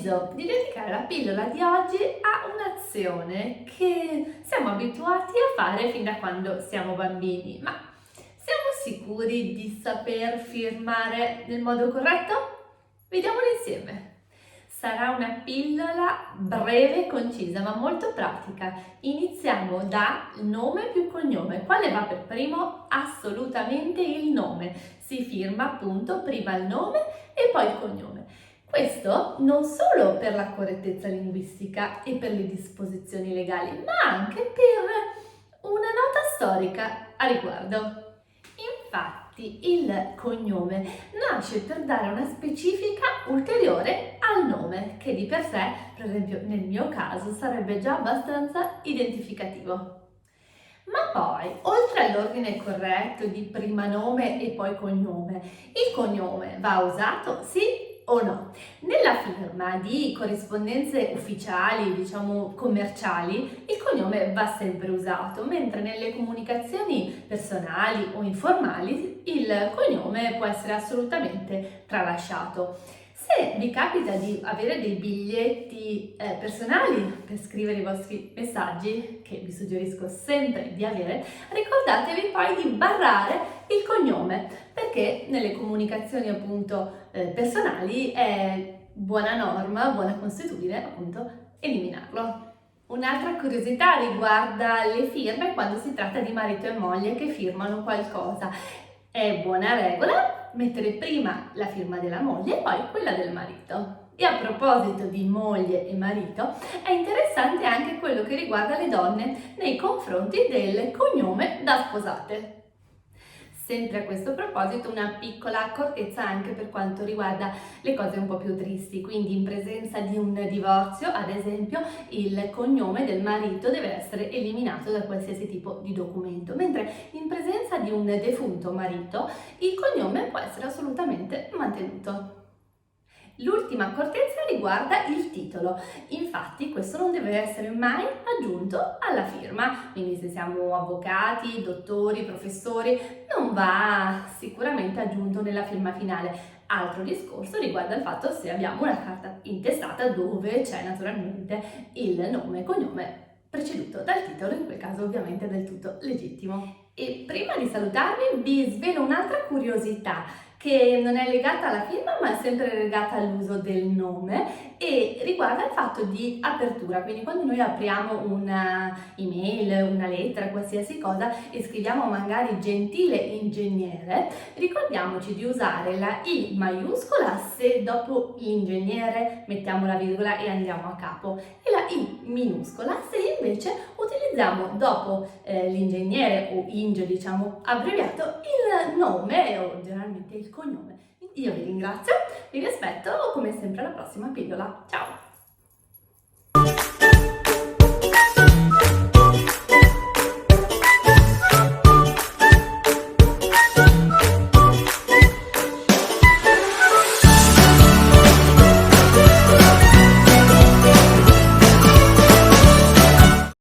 deciso di dedicare la pillola di oggi a un'azione che siamo abituati a fare fin da quando siamo bambini, ma siamo sicuri di saper firmare nel modo corretto? Vediamolo insieme. Sarà una pillola breve e concisa, ma molto pratica. Iniziamo da nome più cognome. Quale va per primo? Assolutamente il nome. Si firma appunto prima il nome e poi il cognome. Questo non solo per la correttezza linguistica e per le disposizioni legali, ma anche per una nota storica a riguardo. Infatti il cognome nasce per dare una specifica ulteriore al nome, che di per sé, per esempio nel mio caso, sarebbe già abbastanza identificativo. Ma poi, oltre all'ordine corretto di prima nome e poi cognome, il cognome va usato sì o no? Nella firma di corrispondenze ufficiali, diciamo commerciali, il cognome va sempre usato, mentre nelle comunicazioni personali o informali il cognome può essere assolutamente tralasciato. Se vi capita di avere dei biglietti personali per scrivere i vostri messaggi, che vi suggerisco sempre di avere, ricordatevi poi di barrare il cognome, perché nelle comunicazioni appunto personali è buona norma, buona consuetudine appunto eliminarlo. Un'altra curiosità riguarda le firme quando si tratta di marito e moglie che firmano qualcosa. È buona regola mettere prima la firma della moglie e poi quella del marito. E a proposito di moglie e marito, è interessante anche quello che riguarda le donne nei confronti del cognome da sposate. Sempre a questo proposito una piccola accortezza anche per quanto riguarda le cose un po' più tristi, quindi in presenza di un divorzio, ad esempio, il cognome del marito deve essere eliminato da qualsiasi tipo di documento, mentre in presenza di un defunto marito il cognome può essere assolutamente mantenuto. L'ultima accortezza riguarda il titolo, infatti questo non deve essere mai aggiunto alla firma, quindi se siamo avvocati, dottori, professori, non va sicuramente aggiunto nella firma finale. Altro discorso riguarda il fatto se abbiamo una carta intestata dove c'è naturalmente il nome e cognome preceduto dal titolo, in quel caso ovviamente del tutto legittimo. E prima di salutarvi vi svelo un'altra curiosità che non è legata alla firma ma è sempre legata all'uso del nome e riguarda il fatto di apertura, quindi quando noi apriamo una email, una lettera, qualsiasi cosa e scriviamo magari gentile ingegnere, ricordiamoci di usare la I maiuscola se dopo l'ingegnere mettiamo la virgola e andiamo a capo e la I minuscola se invece utilizziamo dopo l'ingegnere o inge diciamo abbreviato il nome o generalmente il cognome. Io vi ringrazio, vi aspetto come sempre alla prossima pillola. Ciao!